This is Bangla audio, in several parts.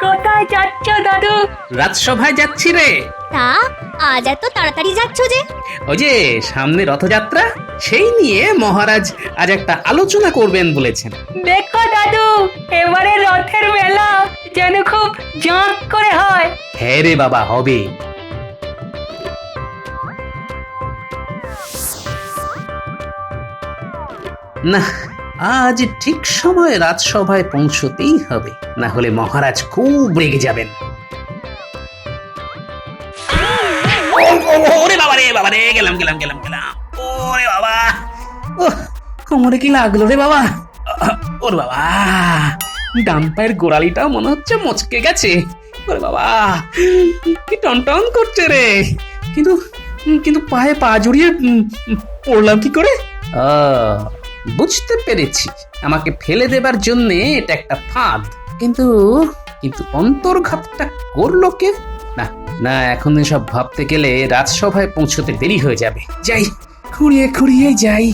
কোথায় যাচ্ছ দাদু? রাজসভায় যাচ্ছি রে। তা আজ এত তাড়াতাড়ি যাচ্ছ যে? ওই যে সামনে রথযাত্রা, সেই নিয়ে মহারাজ আজ একটা আলোচনা করবেন বলেছেন। দেখো দাদু, এবারে রথের মেলা যেন খুব জাঁক করে হয়। হ্যাঁ রে বাবা, হবে। না, আজ ঠিক সময়ে রাজসভায় পৌঁছতেই হবে, না হলে মহারাজ খুব রেগে যাবেন। ওরে বাবা রে, বাবা রে, গেলাম গেলাম গেলাম গেলাম। ওরে বাবা, ও কোমরে কি লাগলো রে বাবা? ওরে বাবা, ডান পায়ের গোড়ালিটা মনে হচ্ছে মচকে গেছে। ওরে বাবা, কি টনটন করছে রে। কিন্তু কিন্তু পায়ে পা জড়িয়ে পড়লাম কি করে? বুঝতে পেরেছি, আমাকে ফেলে দেবার জন্য এটা একটা ফাঁদ। কিন্তু কিন্তু অন্তর্ঘাতটা করলো কে? না না, এখন এসব ভাবতে গেলে রাজসভায় পৌঁছতে দেরি হয়ে যাবে। যাই, খুঁড়িয়ে খুঁড়িয়ে যাই।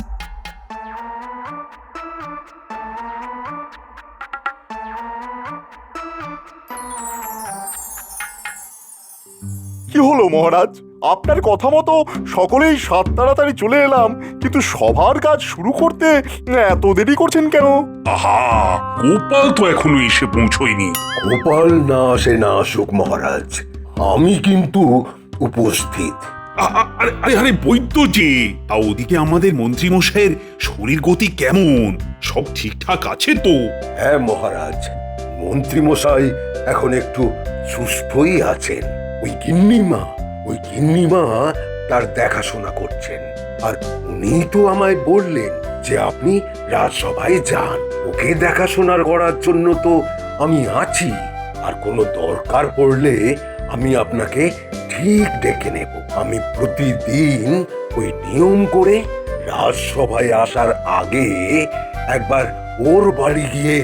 কি হলো মহারাজ? আপনার কথা মতো সকলেই সাত তাড়াতাড়ি চলে এলাম, কিন্তু সবার কাজ শুরু করতে এত দেরি করছেন কেন? আহা, গোপাল তো এখনো এসে পৌঁছয়নি। গোপাল না আসে না আসুক মহারাজ, আমি কিন্তু উপস্থিত। আরে আরে আরে, বৈদ্য যে, ওদিকে আমাদের মন্ত্রী মশাইয়ের শরীর গতি কেমন? সব ঠিকঠাক আছে তো? হ্যাঁ মহারাজ, মন্ত্রী মশাই এখন একটু সুস্থই আছেন। ওই গিন্নিমা তার দেখাশোনা করছেন। আর উনি তো আমায় বললেন যে আপনি রাজসভায় যান, ওকে দেখাশোনা করার জন্য তো আমি আছি। আর কোনো দরকার পড়লে আমি আপনাকে ঠিক ডেকে নেব। আমি প্রতিদিন ওই নিয়ম করে রাজসভায় আসার আগে একবার ওর বাড়ি গিয়ে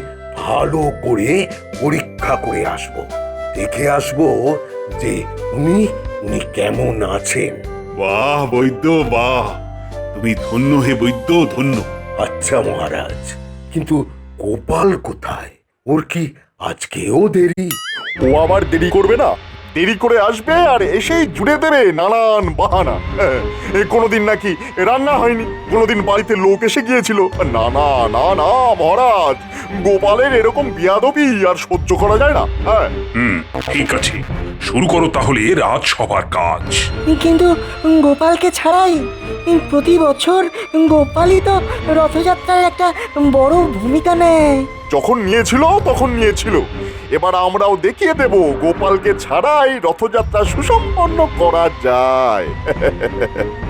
ভালো করে পরীক্ষা করে আসব, দেখে আসব যে উনি কেমন আছেন। বাহ বৈদ্য, বাহ! তুমি ধন্য হে বৈদ্য, ধন্য। আচ্ছা মহারাজ, কিন্তু গোপাল কোথায়? ওর কি আজকেও দেরি? ও আবার দেরি করবে না? দেরি করে আসবে আর এসেই জুড়ে দেবে নানান বাহানা। কোনোদিন নাকি রান্না হয়নি, কোনোদিন বাড়িতে লোক এসে গিয়েছিল। না না না না মহারাজ, গোপালের এরকম বিয়াদবি আর সহ্য করা যায় না। হ্যাঁ, ঠিক আছে, শুরু করো তাহলে রাজসভার কাজ। কিন্তু গোপালকে ছাড়াই প্রতি বছর গোপালই তো রথযাত্রার একটা বড় ভূমিকা নেয়। যখন নিয়েছিল তখন নিয়েছিল, এবার আমরাও দেখিয়ে দেব গোপালকে ছাড়াই রথযাত্রা সুসম্পন্ন করা যায়।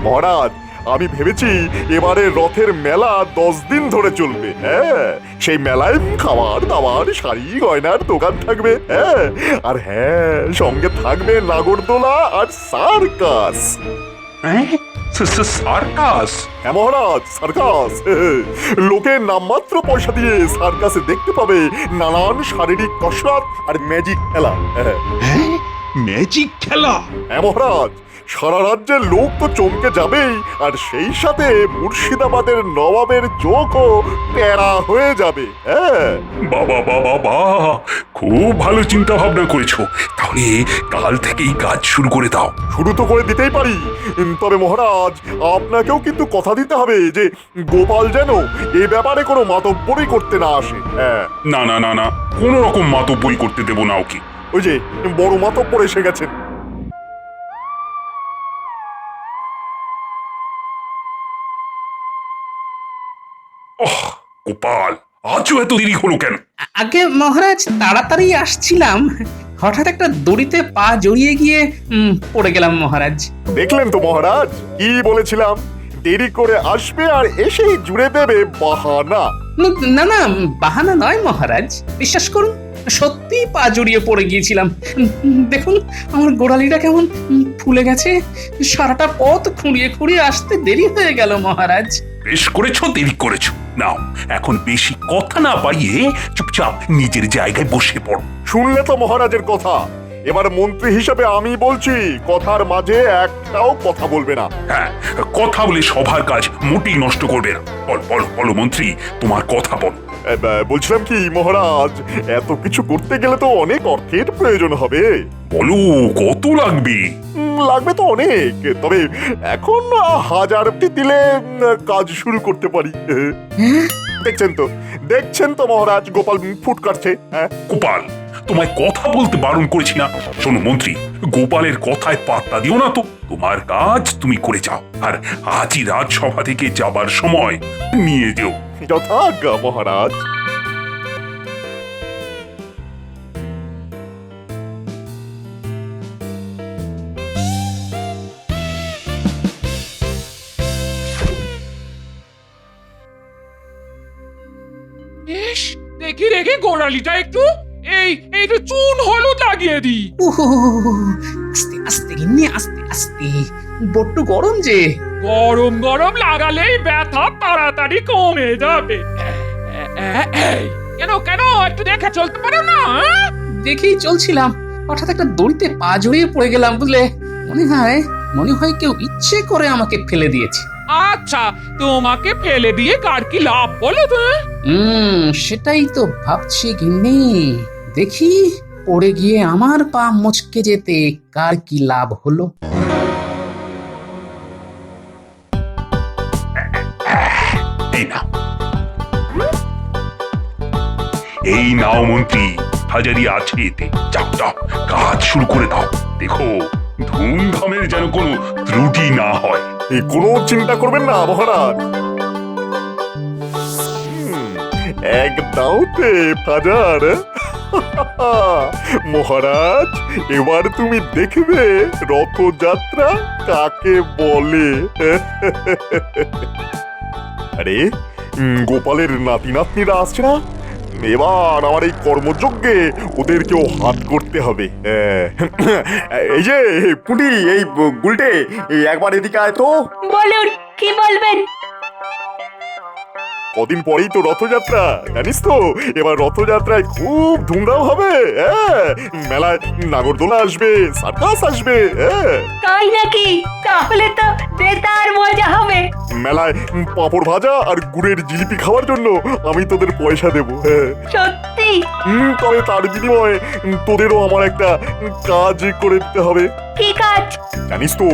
মহারাজ, আমি ভেবেছি এবারে রথের মেলা 10 দিন ধরে চলবে। হ্যাঁ, সেই মেলায় খাবার দাবার, শাড়ি গয়নার দোকান থাকবে। হ্যাঁ, আর হ্যাঁ, সঙ্গে থাকবে নাগরদোলা আর সার্কাস। সার্কাস? হ্যাঁ মহারাজ, সার্কাস। লোকের নামমাত্র পয়সা দিয়ে সার্কাসে দেখতে পাবে নানান শারীরিক কসরত আর ম্যাজিক খেলা। ম্যাজিক খেলা? হ্যাঁ মহারাজ, সারা রাজ্যের লোক তো চমকে যাবেই, আর সেই সাথে মুর্শিদাবাদের নবাবের চোখও প্যারা হয়ে যাবে। হ্যাঁ, বাবা বাবা বাহ, খুব ভালো চিন্তা ভাবনা করেছো। তাহলে কাল থেকেই কাজ শুরু করে দাও। শুরু তো করে দিতেই পারি, তবে মহারাজ আপনাকেও কিন্তু কথা দিতে হবে যে গোপাল যেন এ ব্যাপারে কোনো মাতব্বরি করতে না আসে। হ্যাঁ, না না না না, কোনো রকম মাতব্বরি করতে দেবো না ওকে। ওই যে বড় মাতব্বর এসে গেছেন। গোপাল, আজও এত দেরি হলো কেন? আগে মহারাজ, তাড়াতাড়ি আসছিলাম, হঠাৎ একটা দড়িতে পা জড়িয়ে গিয়ে পড়ে গেলাম মহারাজ। দেখলেন তো মহারাজ, কি বলেছিলাম? দেরি করে আসবে আর এসেই জুড়ে দেবে বাহানা। না না, বাহানা নয় মহারাজ, বিশ্বাস করুন, সত্যি পা জড়িয়ে পড়ে গিয়েছিলাম। দেখুন আমার গোড়ালিটা কেমন ফুলে গেছে। সারাটা পথ খুঁড়িয়ে খুঁড়িয়ে আসতে দেরি হয়ে গেল মহারাজ। বেশ করেছো, দেরি করেছো। নাও, এখন বেশি কথা না বাড়িয়ে চুপচাপ নিজের জায়গায় বসে পড়ো। শুনলে তো মহারাজের কথা, এবার মন্ত্রী হিসেবে আমি বলছি, কথার মাঝে একটাও কথা বলবে না। হ্যাঁ, কথা বলে সবার কাজ মোটেই নষ্ট করবে না। বলো বলো বলো মন্ত্রী, তোমার কথা বলো। বলছিলাম কি মহারাজ, এত কিছু করতে গেলে তো অনেক অর্থের প্রয়োজন হবে। বলো কত লাগবে? লাগবে তো অনেক, তবে এখন 1000টি দিলে কাজ শুরু করতে পারি। দেখছেন তো মহারাজ, গোপাল ফুট কাটছে। হ্যাঁ গোপাল, তোমায় কথা বলতে বারণ করেছি না? শোনো মন্ত্রী, গোপালের কথায় পাত্তা দিও না তো। তোমার কাজ তুমি করে যাও, আর আজই রাজসভা থেকে যাবার সময় নিয়ে যেও। যথাজ্ঞা মহারাজ। ইস, দেখি রেখে গোড়ালিটা একটু একটু চুন হলুদ লাগিয়ে দিই। উহু, আস্তে আস্তে গিন্নি, আস্তে আস্তে, বড্ড গরম যে। গরম গরম লাগালেই ব্যথা তাড়াতাড়ি কমে যাবে। এই, কেন কেন একটু দেখে চলতে পারো না? দেখেই চলছিলাম, হঠাৎ একটা দড়িতে পা জড়িয়ে পড়ে গেলাম বুঝলে। মনে হয় কেউ ইচ্ছে করে আমাকে ফেলে দিয়েছে। আচ্ছা, তোমাকে ফেলে দিয়ে কার কি লাভ বলো তো? সেটাই তো ভাবছি গিন্নি। দেখি পড়ে গিয়ে আমার পা মুচকে যেতে কার কি লাভ হলো। এই নাও মন্ত্রী, হাজারি আছে এতে। যাও যাও, কাজ শুরু করে দাও। দেখো ধুমধামের যেন কোনো ত্রুটি না হয়। কোনো চিন্তা করবেন না মহারাজ। এক দাওতে হাজার। মহারাজ, এবার তুমি দেখবে রথযাত্রা কাকে বলে। আরে গোপালের নাতি নাতনিরা আসছে না? এবার আমার এই কর্মযজ্ঞে ওদেরকেও হাত করতে হবে। এই যে পুটি, এই গুলটে, একবার এদিকে আয় তো। বলুন, কি বলবেন? কদিন পরেই তো রথযাত্রা, জানিস তো? এবার রথযাত্রায় খুব ধুমধাম হবে। মেলায় নাগরদোলা আসবে, সার্কাস আসবে। তাই নাকি? তাহলে তো বেতার মজা হবে। মেলায় পাঁপড় ভাজা আর গুড়ের জিলিপি খাওয়ার জন্য আমি তোদের পয়সা দেবো। সত্যি? তবে তার বিনিময়ে তোদেরও আমার একটা কাজ করে দিতে হবে। কি কাজ? জানিস তো,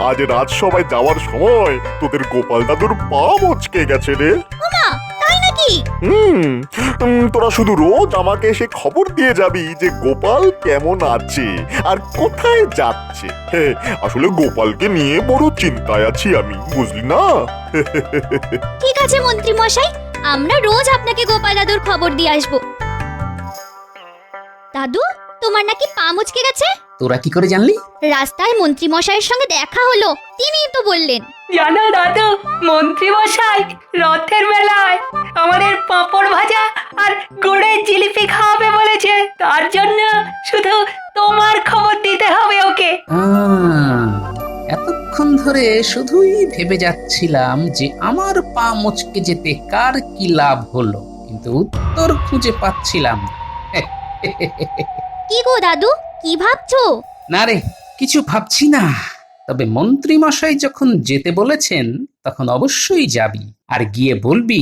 আজ রাজসভায় যাওয়ার সময় তোদের গোপাল দাদুর পা মচকে গেছে রে। ওমা, তাই নাকি? তোরা শুধু রোজ আমাকে এসে খবর দিয়ে যাবি যে গোপাল কেমন আছে আর কোথায় যাচ্ছে। আসলে গোপালকে নিয়ে বড় চিন্তায় আছি আমি, বুঝলি না? ঠিক আছে মন্ত্রী মশাই, আমরা রোজ আপনাকে গোপাল দাদুর খবর দিয়ে আসবো। দাদু, তোমার নাকি পা মুচকে গেছে? তোরা কি করে জানলি? রাস্তায় মন্ত্রী মশাইয়ের সঙ্গে দেখা হলো, তিনিই তো বললেন। জানো দাদু, মন্ত্রী মশাই রথের মেলায় আমাদের পাঁপড় ভাজা আর গুড়ের জিলিপি খাওয়াবে বলেছে। তার জন্য শুধু তোমার খবর দিতে হবে ওকে। এতক্ষণ ধরে শুধুই ভেবে যাচ্ছিলাম যে আমার পা মুচকে যেতে কার কি লাভ হলো, কিন্তু উত্তর খুঁজে পাচ্ছিলাম না। কি গো দাদু, কি ভাবছো? না রে, কিছু ভাবছি না। তবে মন্ত্রী মশাই যখন যেতে বলেছেন তখন অবশ্যই যাবি, আর গিয়ে বলবি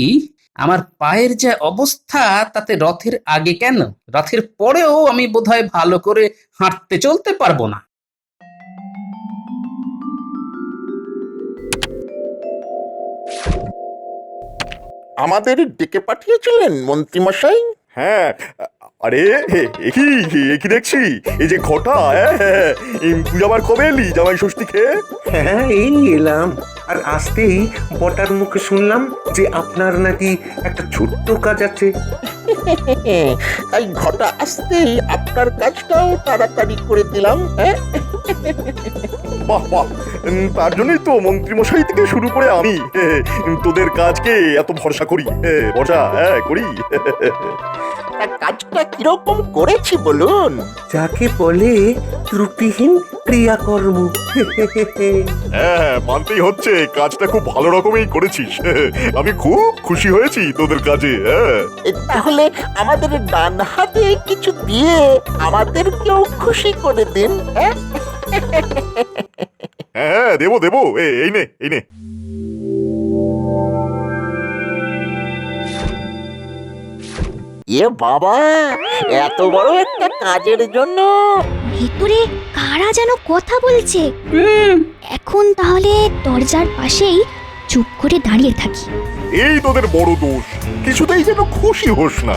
আমার পায়ের যে অবস্থা তাতে রথের আগে কেন, রথের পরেও আমি বোধহয় ভালো করে হাঁটতে চলতে পারবো না। আমাদের ডেকে পাঠিয়েছিলেন মন্ত্রীমশাই? হ্যাঁ, আরে কি দেখছি? এই যে ঘটা, তুই আবার কবে এলি জামাই ষষ্ঠী খেয়ে? হ্যাঁ, এই এলাম। আর আসতেই বটার মুখে শুনলাম যে আপনার নাকি একটা ছোট্ট কাজ আছে। তাই ঘটা আসতেই আপনার কাজটাও তাড়াতাড়ি করে দিলাম। বাহ বাহ, তার জন্যই তো মন্ত্রীমশাই থেকে শুরু করে আমি তোদের কাজকে এত ভরসা করি। ভরসা করি। তা কাজটা কিরকম করেছি বলুন? যাকে বলে ত্রুটিহীন ক্রিয়াকর্ম। হ্যাঁ, মানতেই হচ্ছে কাজটা খুব ভালো রকমই করেছিস। আমি খুব খুশি হয়েছি তোদের কাজে। হ্যাঁ তাহলে আমাদের ডান হাতে কিছু দিয়ে আমাদেরকেও খুশি করে দিন। হ্যাঁ, হ্যাঁ, দেবো দেবো, এই নে এই নে। এ বাবা, এত বড় একটা কাজের জন্য ভিতরে কারা যেন কথা বলছে। এখন তাহলে দরজার পাশেই চুপ করে দাঁড়িয়ে থাকি। এই তোদের বড় দোষ, কিছুতেই যেন খুশি হোস না।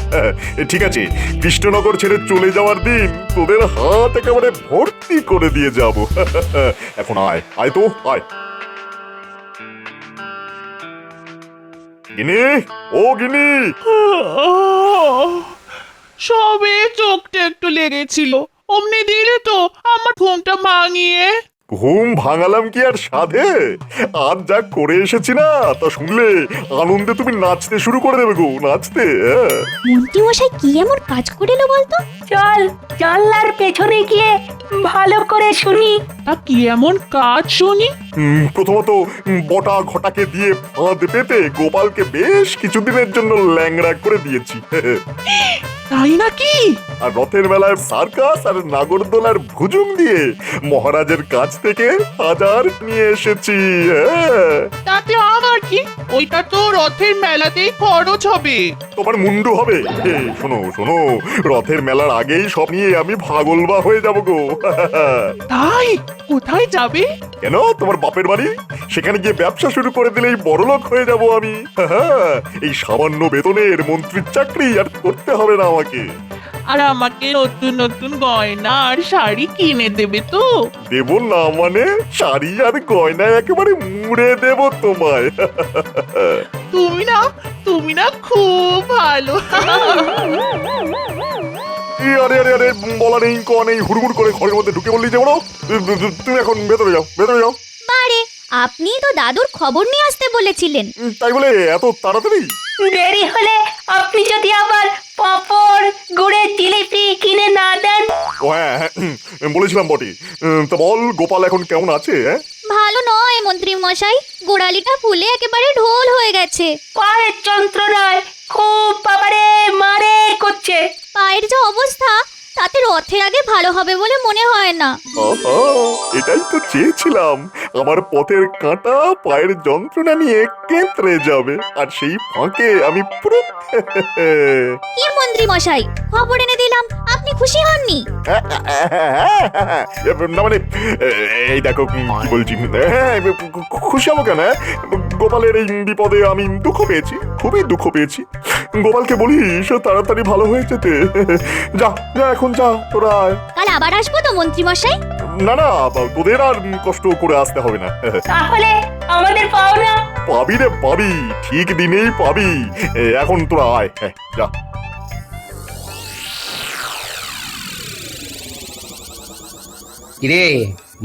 ঠিক আছে, কৃষ্ণনগর ছেড়ে চলে যাওয়ার দিন তোদের হাত একেবারে ভর্তি করে দিয়ে যাব। এখন আয় আয় তো আয়। গিনি, ও গিনি, সবে চোখটা একটু লেগেছিল, অমনি দিলে তো আমার ঘুমটা ভাঙিয়ে। ঘুম ভাঙালাম কি আর সাধে? আজ যা করে এসেছি না, তা শুনলে আনন্দে তুমি নাচতে শুরু করে দেবে গো, নাচতে। হ্যাঁ মন্ত্রী মশাই কি এমন কাজ করে এলো বলতো? চল জানলার পেছনে গিয়ে ভালো করে শুনি। তা কি এমন কাজ শুনি? প্রথমত বটা ঘটাকে দিয়ে ফাঁদ পেতে গোপালকে বেশ কিছুদিনের জন্য ল্যাংড়া করে দিয়েছি। তাই নাকি? আর রথের মেলায় সার্কাস আর নাগরদোলার ভুজুং দিয়ে মহারাজের কাছ থেকে হাজার নিয়ে এসেছি। হ্যাঁ তাতে আমার কি? ওইটা তো রথের মেলাতেই খরচ হবে। তোমার মুন্ডু হবে। শোনো শোনো, রথের মেলার আগেই সব নিয়ে আমি ভাগলবা হয়ে যাব গো। তাই কোথায় যাবে? কেন, তোমার বাপের বাড়ি? সেখানে গিয়ে ব্যবসা শুরু করে দিলেই বড়লোক হয়ে যাব আমি। এই সামান্য বেতনের মন্ত্রীর চাকরি আর করতে হবে না আমাকে। আর আমাকে নতুন নতুন গয়না আর শাড়ি কিনে দেবে তো? দেব না মানে? শাড়ি আর গয়নায় একেবারে মুড়ে দেব তোমায়। তুমি না খুব ভালো। আরে আরে আরে, বলা নেই ক নেই, হুড়মুড় করে ঘরের মধ্যে ঢুকে বললি যে বলো। তুমি এখন ভেতরে যাও, ভেতরে যাও। বারে, আপনি তো দাদুর খবর নিয়ে আসতে বলেছিলেন। তাই বলে এত তাড়াতাড়ি? দেরি হলে আপনি যদি আবার পাঁপড় গুড়ের জিলিপি কিনে না দেন। ও হ্যাঁ, বলেছিলাম বটে। তা বল, গোপাল এখন কেমন আছে? ভালো নয় মন্ত্রী মশাই, গোড়ালিটা ফুলে একেবারে ঢোল হয়ে গেছে। পায়ের যন্ত্রণায় খুব বাবারে মারে করছে। পায়ের যে অবস্থা, তাতে রথের আগে ভালো হবে বলে মনে হয় না। আহা, এটাই তো চেয়েছিলাম। আমার পথের কাঁটা পায়ের যন্ত্রণা নিয়ে কেঁতরে যাবে, আর সেই ফাঁকে আমি পুরো কি মন্ত্রী মশাই, খবর এনে দিলাম, আপনি খুশি হননি? না মানে, এই দেখো কি বলছি। খুশি হবো কেন? গোপালের এই বিপদে আমি দুঃখ পেয়েছি, খুবই দুঃখ পেয়েছি। গোপালকে বলিস তাড়াতাড়ি ভালো হয়ে যেতে। যা যা, এখন যা তোরা আয়। কাল আবার আসবো তো মন্ত্রী মশাই? না না, তোদের আর কষ্ট করে আসতে হবে না। তাহলে আমাদের পাওনা? পাবি রে পাবি, ঠিক দিনেই পাবি। এখন তোরা আয়, যা। কিরে,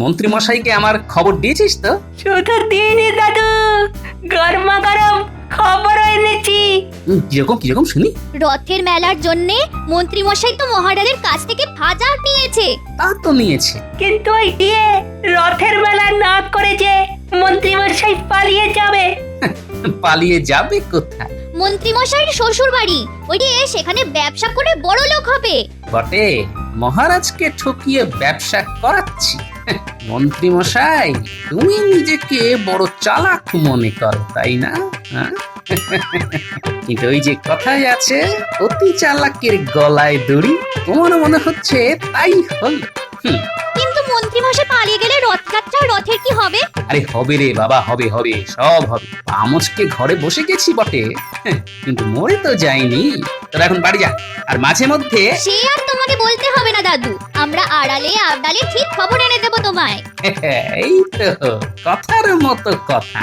মন্ত্রী মশাইকে আমার খবর দিয়েছিস তো? শুধু দিনই দাদু, গরমা গরম খবর এনেছি। কিরকম কিরকম শুনি? রথের মেলার জন্যে মন্ত্রী মশাই তো মহারাজের কাছ থেকে ভাজা নিয়েছে। তা তো নিয়েছে, কিন্তু ওই দিয়ে রথের মেলা না করে যে মন্ত্রী মশাই পালিয়ে যাবে। পালিয়ে যাবে কোথায়? মন্ত্রী মশাইয়ের শ্বশুর বাড়ি, ওই সেখানে ব্যবসা করে বড় লোক হবে। বটে, মহারাজকে ঠকিয়ে ব্যবসা করাচ্ছি। মন্ত্রী মশাই, তুমি নিজেকে বড় চালাক মনে করো, তাই না? কিন্তু ওই যে কথাই আছে, অতি চালাকের গলায় দড়ি। তোমার মনে হচ্ছে তাই হল। কিন্তু মন্ত্রী মশাই পালিয়ে গেলে রথযাত্রা, রথের কি হবে? আরে হবে রে বাবা, হবে হবে, সব হবে। আমজকে ঘরে বসে গেছি বটে, কিন্তু মরে তো যাইনি। তোরা এখন বাড়ি যা, আর মাঝে মধ্যে সে আর তোমাকে বলতে হবে না দাদু, আমরা আড়ালে আবডালে ঠিক খবর এনে দেবো তোমায়। এই তো কথার মতো কথা।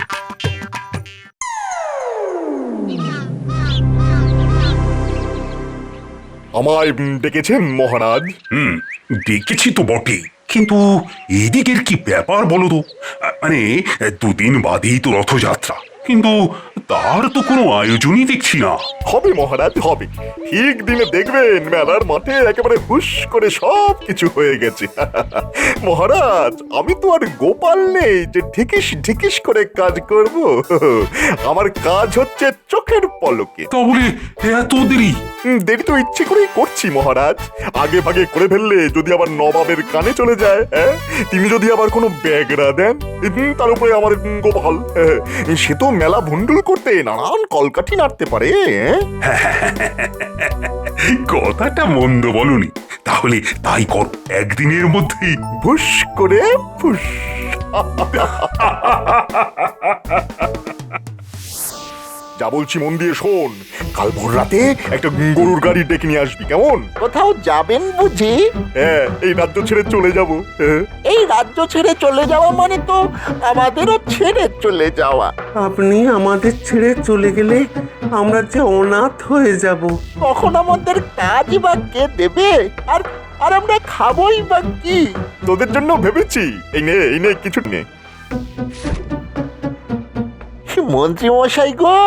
আমায় ডেকেছেন মহারাজ? দেখেছি তো বটে, কিন্তু এদিকের কি ব্যাপার বলো তো? মানে দুদিন বাদেই তো রথযাত্রা, কিন্তু তার তো কোনো আয়োজনই দেখছি না। হবে মহারাজ, হবে। ঠিক দিনে দেখবেন মেলার মাঠে একেবারে হুশ করে সব কিছু হয়ে গেছে। মহারাজ, আমি তো আর গোপাল নেই যে ঢিকিস ঢিকিস করে কাজ করব। আমার কাজ হচ্ছে চোখের পলকে। তাহলে এত দেরি? দেরি তো ইচ্ছে করেই করছি মহারাজ। আগে ভাগে করে ফেললে যদি আবার নবাবের কানে চলে যায়, হ্যাঁ, তিনি যদি আবার কোনো ব্যাগরা দেন, তার উপরে আমার গোপাল, সে তো মেলা ভুন্ডুল করতে নানান কলকাঠি নাড়তে পারে। কথাটা মন্দ বলনি। তাহলে তাই কর, একদিনের মধ্যেই। ভুস করে ফুস। যা বলছি মন দিয়ে শোন, কাল ভোর রাতে একটা গরুর গাড়ি ডেকে নিয়ে আসবি, কেমন? কোথাও যাবেন বুঝি? হ্যাঁ, এই রাজ্য ছেড়ে চলে যাব। এই রাজ্য ছেড়ে চলে যাওয়া মানে তো আমাদেরও ছেড়ে চলে যাওয়া। আপনি আমাদের ছেড়ে চলে গেলে আমরা যে অনাথ হয়ে যাব। তখন আমাদের কাজ বা কে দেবে? আর আর আমরা খাবোই বা কি? তোদের জন্য ভেবেছি। এই নে কিছু নে। মন্ত্রী মশাই গো,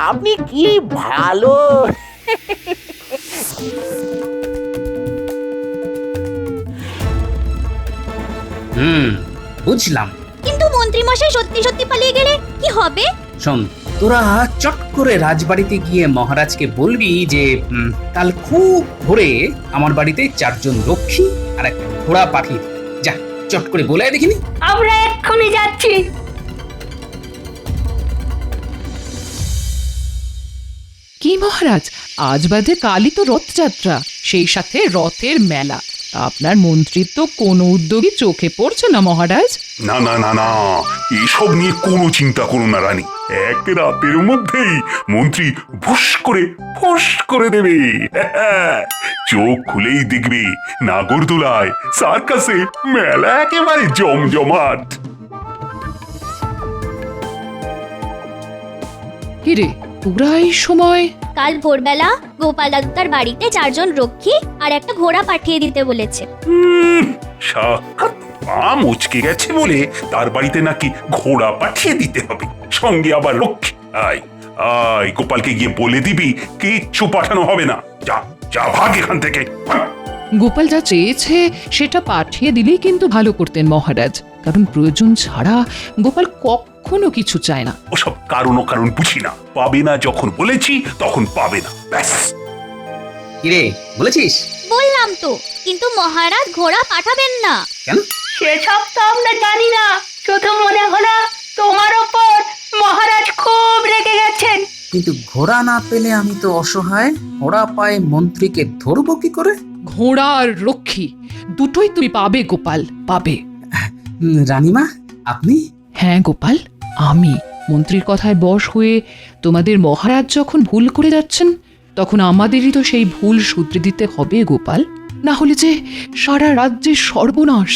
আপনি কি ভালো। বুঝলাম। কিন্তু মন্ত্রী মশাই সত্যি সত্যি পালিয়ে গেলে কি হবে? শোন, তোরা চট করে রাজবাড়িতে গিয়ে মহারাজকে বলবি যে কাল খুব ভোরে আমার বাড়িতে 4 জন রক্ষী আর একটা ঘোড়া পাঠিয়ে দিবি। যা, চট করে বলে আয় দেখিনি। আমরা এক্ষুনি যাচ্ছি। কি মহারাজ, আজ বাদে কালই তো রথযাত্রা, সেই সাথে রথের মেলা। আপনার মন্ত্রীর তো কোনো উদ্যোগই চোখে পড়ছে না মহারাজ। না না না না, এসব নিয়ে কোনো চিন্তা করো না রানী। এক রাতের মধ্যেই মন্ত্রী ভুস করে ফোস করে দেবে। চোখ খুলেই দেখবে নাগরদোলায় সার্কাসে মেলা একেবারে জমজমাট। কিরে, তোরা এই সময়? কাল ভোরবেলা গোপাল দাদু তার বাড়িতে 4 জন রক্ষী আর একটা ঘোড়া পাঠিয়ে দিতে বলেছে। সাক্ষাৎ পা মুচকে গেছে বলে তার বাড়িতে নাকি ঘোড়া পাঠিয়ে দিতে হবে, সঙ্গে আবার লক্ষ্মী। আয় আয়, গোপালকে গিয়ে বলে দিবি কিচ্ছু পাঠানো হবে না। যা যা, ভাগ এখান থেকে, ভাগ। গোপাল যা চেয়েছে সেটা পাঠিয়ে দিলেই কিন্তু ভালো করতেন মহারাজ, কারণ প্রয়োজন ছাড়া গোপাল কখনো কিছু চায় না। ওসব কারণ বুঝি না। পাবে না যখন বলেছি তখন পাবে না, ব্যাস। কিরে, বলেছিস? বললাম তো, কিন্তু মহারাজ ঘোড়া পাঠাবেন না। কেন? সেসব তো আমরা জানি না, শুধু মনে হলো তোমার ওপর মহারাজ খুব রেগে গেছেন। কিন্তু ঘোড়া না পেলে আমি তো অসহায়। ঘোড়া পায়ে মন্ত্রীকে ধরবো কি করে? ঘোড়া আর রক্ষী দুটোই তুমি পাবে গোপাল, পাবে। রানীমা, আপনি? হ্যাঁ গোপাল, আমি। মন্ত্রীর কথায় বশ হয়ে তোমাদের মহারাজ যখন ভুল করে যাচ্ছেন, তখন আমাদেরই তো সেই ভুল শুধরে দিতে হবে গোপাল, না হলে যে সারা রাজ্যের সর্বনাশ।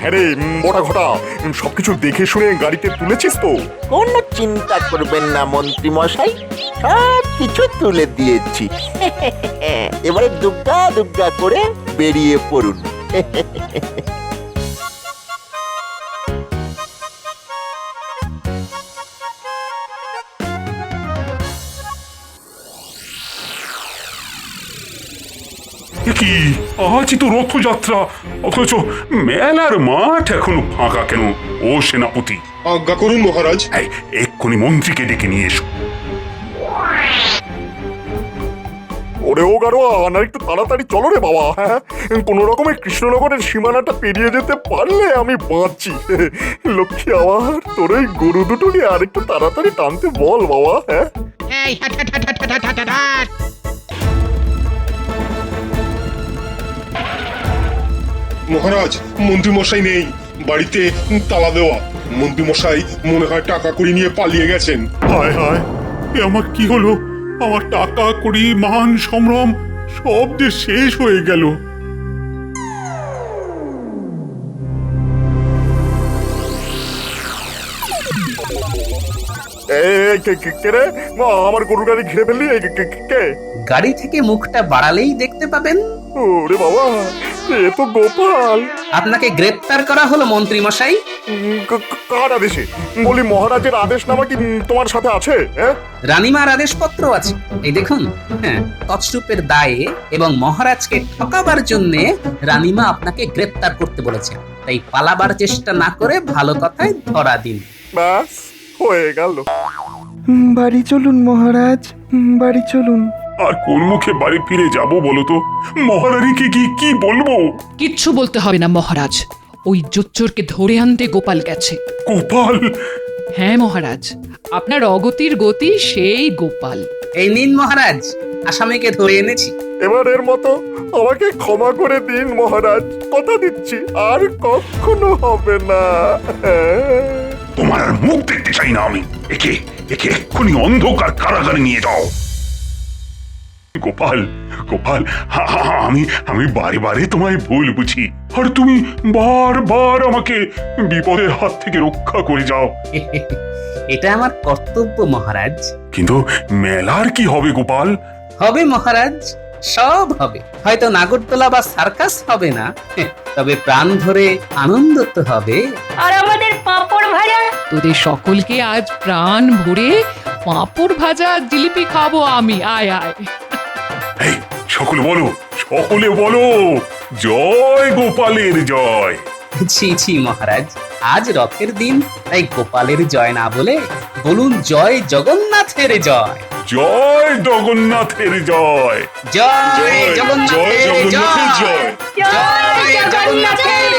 হ্যাঁ রে মোটা ঘটা, সবকিছু দেখে শুনে গাড়িতে তুলেছিস তো? কোনো চিন্তা করবেন না মন্ত্রী মশাই, সব কিছু তুলে দিয়েছি। এবারে দুগ্গা দুগ্গা করে বেরিয়ে পড়ুন। কি, আজই তো রথযাত্রা, অথচ মেলার মাঠ এখনো ফাঁকা কেন? ও সেনাপতি, আজ্ঞা করুন মহারাজ। এই, এক্ষুনি মন্ত্রীকে ডেকে নিয়ে এসো। ওরে ও গাড়োয়া, না একটু তাড়াতাড়ি চলো রে বাবা। হ্যাঁ, কোনো রকমের কৃষ্ণনগরের সীমানাটা পেরিয়ে যেতে পারলে আমি বাঁচি। লক্ষ্মী, আবার তোর ওই গরু দুটো নিয়ে আর একটু তাড়াতাড়ি টানতে বল বাবা। হ্যাঁ, মহারাজ, মন্ত্রী মশাই নেই, বাড়িতে তালা দেওয়া। মন্ত্রী মশাই মনে হয় টাকা কড়ি নিয়ে পালিয়ে গেছেন। হায় হায়, এ আমার কি হলো? আমার টাকা কড়ি, মান সম্ভ্রম সব যে শেষ হয়ে গেল। কে রে? মা, আমার গরুর গাড়ি ঘিরে ফেললি? কে? গাড়ি থেকে মুখটা বাড়ালেই দেখতে পাবেন। ওরে বাবা, এ তো গোপাল। আপনাকে গ্রেপ্তার করা হলো মন্ত্রী মশাই। কার আদেশে? বলি, মহারাজের আদেশনামা কি তোমার সাথে আছে? হ্যাঁ, রানীমার আদেশপত্র আছে, এই দেখুন। হ্যাঁ, তছরূপের দায়ে এবং মহারাজকে ঠকাবার জন্য রানীমা আপনাকে গ্রেপ্তার করতে বলেছেন। তাই পালাবার চেষ্টা না করে ভালো কথায় ধরা দিন। ব্যাস হয়ে গেল। বাড়ি চলুন মহারাজ, বাড়ি চলুন। আর কোন মুখে বাড়ি ফিরে যাব বলো তো? মহারানীকে কি বলবো? কিচ্ছু বলতে হবে না মহারাজ, ওই জোচ্চোরকে ধরে আনতে গোপাল গেছে। গোপাল? হ্যাঁ মহারাজ, আপনার অগতির গতি সেই গোপাল। এই নিন মহারাজ, আসামিকে ধরে এনেছি। এবারের মতো আমাকে ক্ষমা করে দিন মহারাজ, কথা দিচ্ছি আর কখনো হবে না। তোমার আর মুখ দেখতে চাই না আমি। একে এক্ষুনি অন্ধকার কারাগারে নিয়ে যাও। গোপাল, গোপাল, আমি বারে বারে তোমায় ভুল বুঝি, আর তুমি বারবার আমাকে বিপদের হাত থেকে রক্ষা করে যাও। এটা আমার কর্তব্য মহারাজ। কিন্তু মেলার কি হবে গোপাল? হবে মহারাজ, সব হবে। হয়তো নাগরদোলা বা সার্কাস হবে না, তবে প্রাণ ভরে আনন্দ তো হবে। আর আমাদের পাঁপড় ভাজা? তোদের সকলকে আজ প্রাণ ভরে পাঁপড় ভাজা আর জিলিপি খাবো আমি। আয় আয়। এই সকলে বলো, জয় গোপালের জয়। ছি ছি মহারাজ, আজ রথের দিন, তাই গোপালের জয় না বলে বলুন জয় জগন্নাথের জয়। জয় জগন্নাথের জয়। জয় জগন্নাথের জয়। জয় জগন্নাথের